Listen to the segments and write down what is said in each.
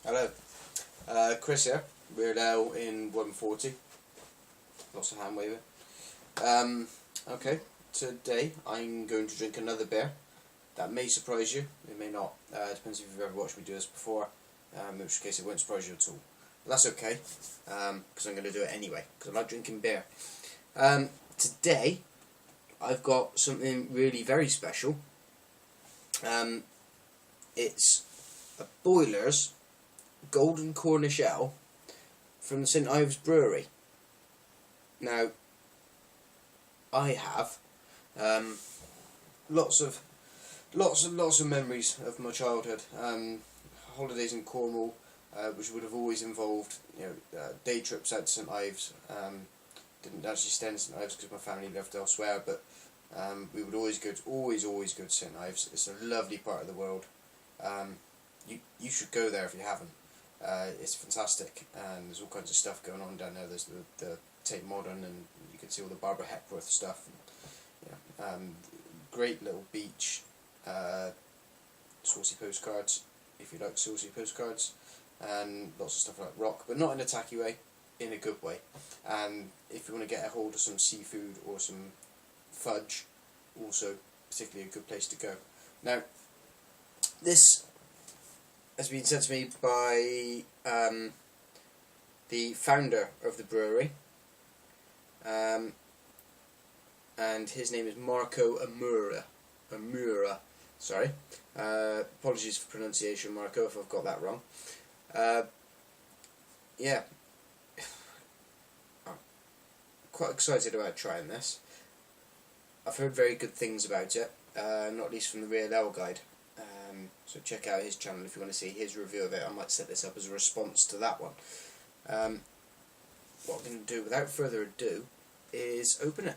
Hello, Chris here. We're now in 140. Lots of hand waving. Okay, today I'm going to drink another beer. That may surprise you, it may not. Depends if you've ever watched me do this before, in which case it won't surprise you at all. But that's okay, because I'm going to do it anyway, because I like drinking beer. Today, I've got something really very special. It's a Boiler's Golden Cornish Ale from the St Ives Brewery. Now, I have lots of memories of my childhood. Holidays in Cornwall, which would have always involved day trips out to St Ives. Didn't actually stay in St Ives because my family lived elsewhere, but we would always go to St Ives. It's a lovely part of the world. You should go there if you haven't. It's fantastic, and there's all kinds of stuff going on down there. There's the Tate Modern, and you can see all the Barbara Hepworth stuff. And, great little beach, saucy postcards, if you like saucy postcards, and lots of stuff like rock, but not in a tacky way, in a good way. And if you want to get a hold of some seafood or some fudge, also particularly a good place to go. Now, this has been sent to me by the founder of the brewery, and his name is Marco Amura. Sorry, apologies for pronunciation, Marco, if I've got that wrong. Yeah, I'm quite excited about trying this. I've heard very good things about it, not least from the Real Ale Guide. So check out his channel if you want to see his review of it. I might set this up as a response to that one. What I'm going to do, without further ado, is open it.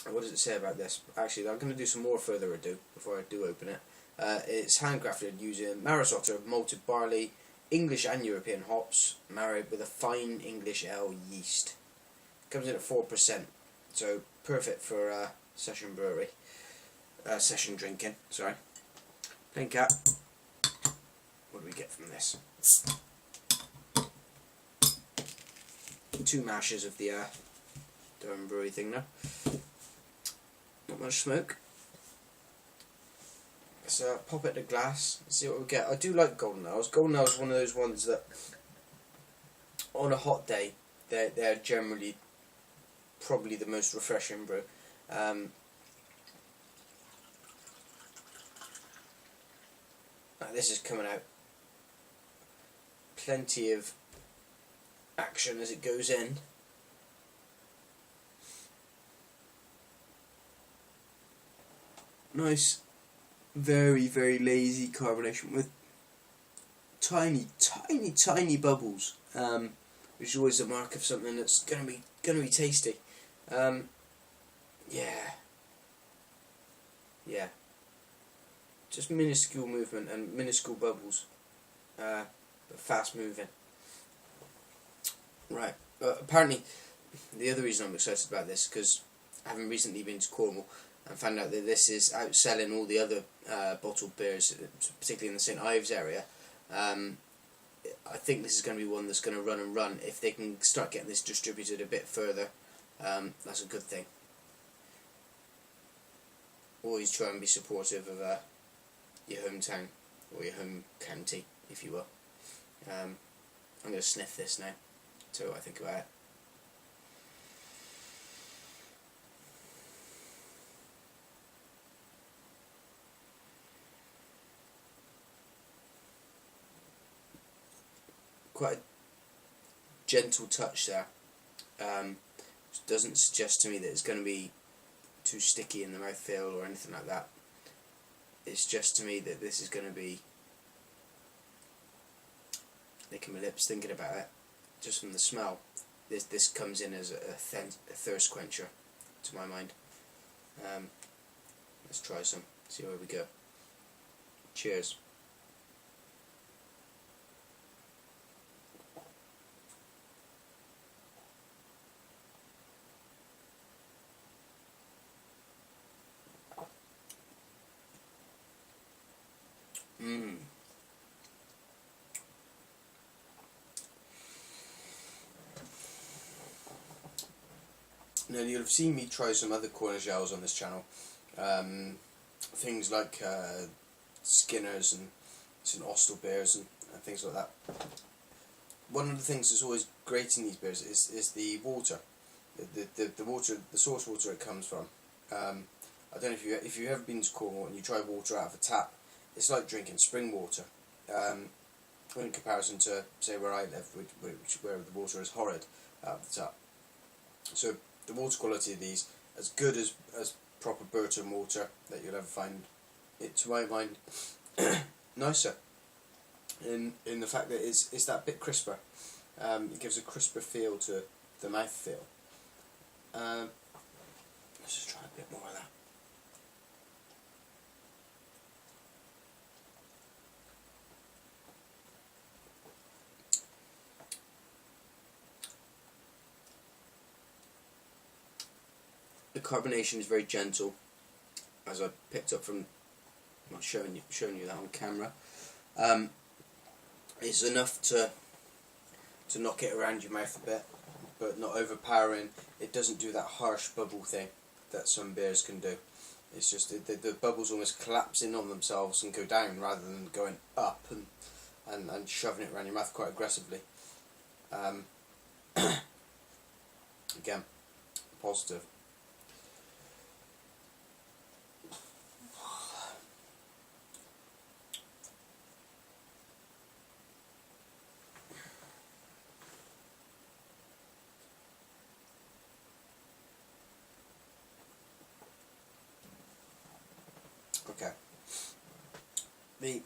What does it say about this? Actually, I'm going to do some more further ado before I do open it. It's handcrafted using Maris Otter malted barley, English and European hops, married with a fine English ale yeast. Comes in at 4%, so perfect for session drinking. Sorry. Plain cap. What do we get from this? 2 mashes of the Durham Brewery thing now. Not much smoke. Let's pop it in a glass and see what we get. I do like Golden Ales. Golden Ales is one of those ones that, on a hot day, they're generally probably the most refreshing brew. This is coming out plenty of action as it goes in. Nice, very, very lazy carbonation with tiny bubbles, which is always a mark of something that's gonna be tasty. Yeah. Just minuscule movement and minuscule bubbles, but fast moving. Right. Apparently, the other reason I'm excited about this, because having recently been to Cornwall and found out that this is outselling all the other bottled beers, particularly in the St Ives area. I think this is going to be one that's going to run and run. If they can start getting this distributed a bit further, that's a good thing. Always try and be supportive of your hometown, or your home county, if you will. I'm going to sniff this now, tell you what I think about it. Quite a gentle touch there. Which doesn't suggest to me that it's going to be too sticky in the mouthfeel or anything like that. It's just to me that this is going to be licking my lips thinking about it, just from the smell. This comes in as a thirst quencher, to my mind. Let's try some, see where we go. Cheers. Now you'll have seen me try some other Cornish ales on this channel, things like Skinners and St Austell beers and things like that. One of the things that's always great in these beers is the water, the water, the source water it comes from. I don't know if you've ever been to Cornwall and you try water out of a tap, it's like drinking spring water. In comparison to, say, where I live, where the water is horrid out of the tap. So the water quality of these, as good as proper Burton water that you'll ever find, it, to my mind, nicer in the fact that it's that bit crisper. It gives a crisper feel to the mouthfeel. Let's just try a bit more of that. The carbonation is very gentle, as I picked up from not showing you that on camera. It's enough to knock it around your mouth a bit, but not overpowering. It doesn't do that harsh bubble thing that some beers can do. It's just the bubbles almost collapse in on themselves and go down rather than going up and shoving it around your mouth quite aggressively. Again, positive. Okay. The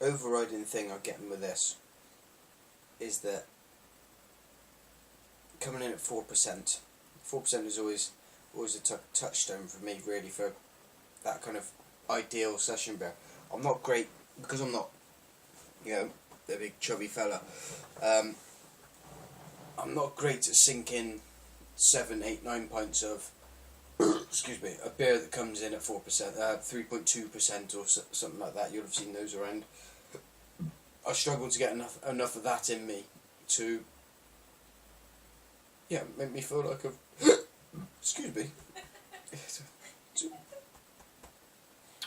overriding thing I'm getting with this is that coming in at 4%, 4% is always a touchstone for me, really, for that kind of ideal session beer. I'm not great, because I'm not, a big chubby fella. I'm not great at sinking 7, 8, 9 pints of excuse me, a beer that comes in at 4%, 3.2% or something like that. You'll have seen those around. I struggle to get enough of that in me to, make me feel like I've excuse me.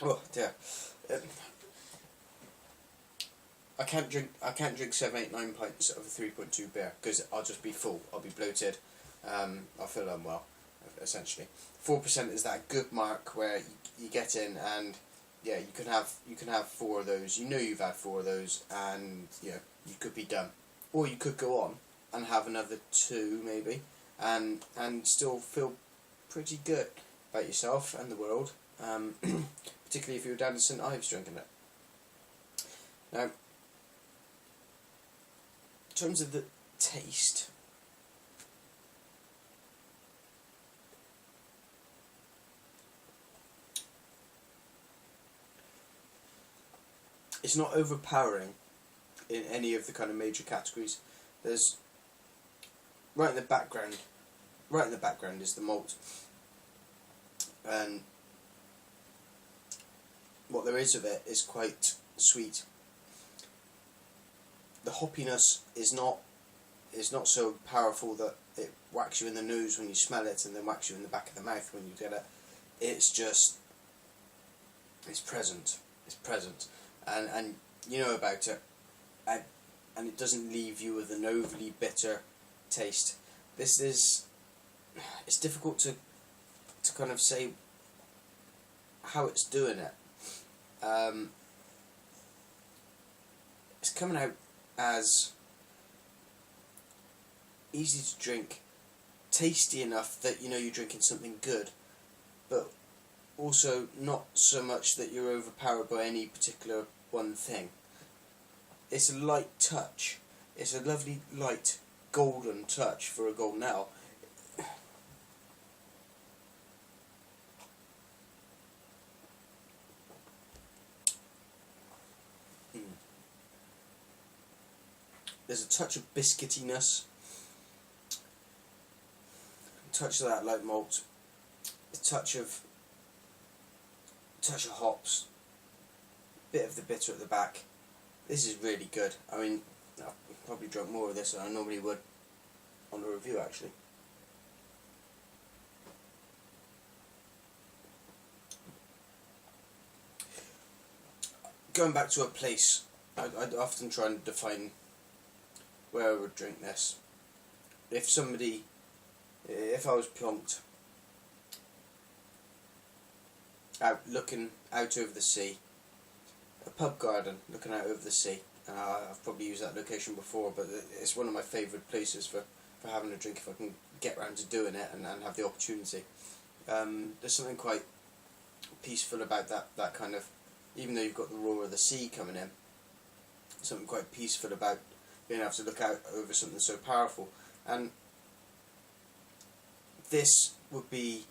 Oh dear. I can't drink 7, 8, 9 pints of a 3.2 beer because I'll just be full. I'll be bloated. I'll feel unwell, essentially. 4% is that good mark where you get in and you can have 4 of those. You know you've had 4 of those, and you could be done, or you could go on and have another 2 maybe, and still feel pretty good about yourself and the world. Particularly if you were down to St Ives drinking it. Now, in terms of the taste. It's not overpowering in any of the kind of major categories. There's right in the background is the malt, and what there is of it is quite sweet. The hoppiness is not so powerful that it whacks you in the nose when you smell it and then whacks you in the back of the mouth when you get it. It's present. It's present. And you know about it, and it doesn't leave you with an overly bitter taste. It's difficult to kind of say how it's doing it. It's coming out as easy to drink, tasty enough that you're drinking something good, but also not so much that you're overpowered by any particular one thing. It's a light touch. It's a lovely light golden touch for a golden ale. There's a touch of biscuitiness, a touch of that light malt, a touch of hops, bit of the bitter at the back. This is really good. I mean, I've probably drunk more of this than I normally would on a review, actually. going back to a place, I'd often try and define where I would drink this. If I was plonked out, looking out over the sea, a pub garden looking out over the sea, and I've probably used that location before, but it's one of my favourite places for having a drink if I can get round to doing it and have the opportunity. There's something quite peaceful about that kind of, even though you've got the roar of the sea coming in, something quite peaceful about being able to look out over something so powerful. And this would be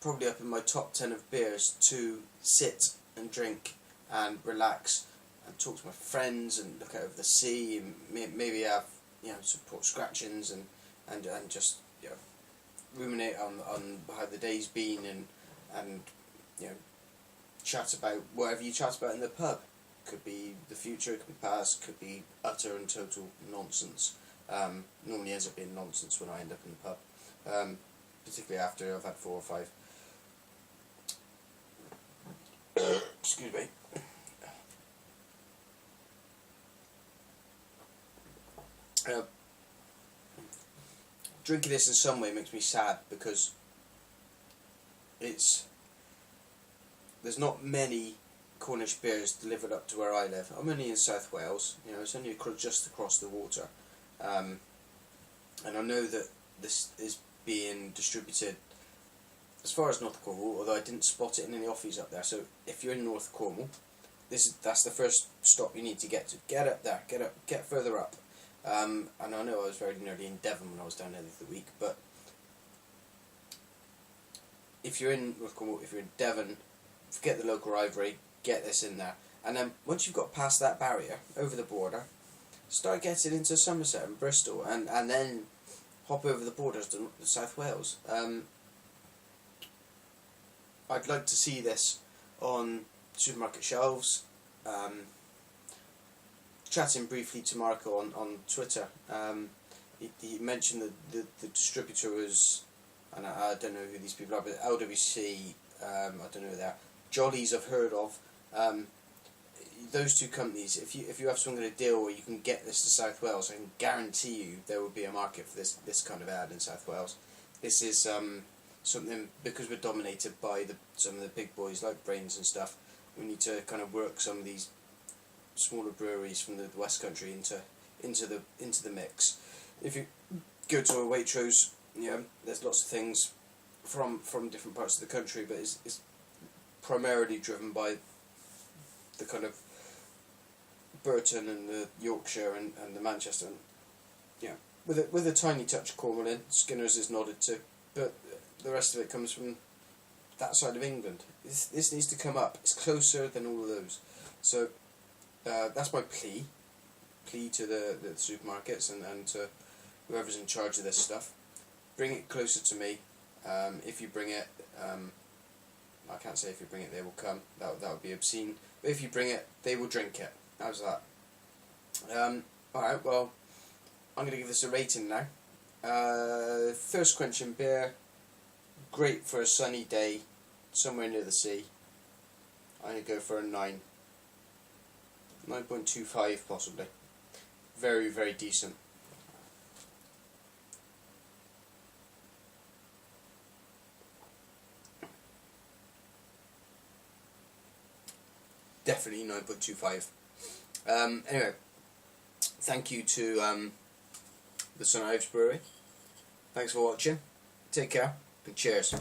probably up in my top 10 of beers to sit and drink and relax and talk to my friends and look out over the sea and maybe have some pork scratchings and just ruminate on how the day's been and chat about whatever you chat about in the pub. Could be the future, could be past, could be utter and total nonsense. Normally ends up being nonsense when I end up in the pub, particularly after I've had 4 or 5. Excuse me. Drinking this in some way makes me sad because there's not many Cornish beers delivered up to where I live. I'm only in South Wales, it's only just across the water, and I know that this is being distributed as far as North Cornwall, although I didn't spot it in any offies up there. So if you're in North Cornwall, that's the first stop you need to get to. Get up there, get further up. And I know I was very nearly in Devon when I was down there the other week, but if you're in North Cornwall, if you're in Devon, forget the local rivalry, get this in there. And then once you've got past that barrier, over the border, start getting into Somerset and Bristol, and then hop over the borders to South Wales. I'd like to see this on supermarket shelves. Chatting briefly to Marco on Twitter, he mentioned that the distributor was, and I don't know who these people are, but LWC, I don't know who they are. Jollies I've heard of. Those two companies, if you have some kind of deal where you can get this to South Wales, I can guarantee you there will be a market for this kind of ad in South Wales. This is something, because we're dominated by some of the big boys like Brains and stuff. We need to kind of work some of these smaller breweries from the West Country into the mix. If you go to a Waitrose, there's lots of things from different parts of the country, but it's primarily driven by the kind of Burton and the Yorkshire and the Manchester, and with a tiny touch of Cornwall in. Skinner's is nodded to, but the rest of it comes from that side of England. This needs to come up. It's closer than all of those. So that's my plea to the supermarkets and to whoever's in charge of this stuff. Bring it closer to me. If you bring it, I can't say if you bring it they will come. That would be obscene. But if you bring it, they will drink it. How's that? Alright, well, I'm going to give this a rating now. Thirst quenching beer. Great for a sunny day somewhere near the sea. I'm going to go for a 9. 9.25 possibly. Very, very decent. Definitely 9.25. Anyway, thank you to the Ives Brewery. Thanks for watching. Take care and cheers.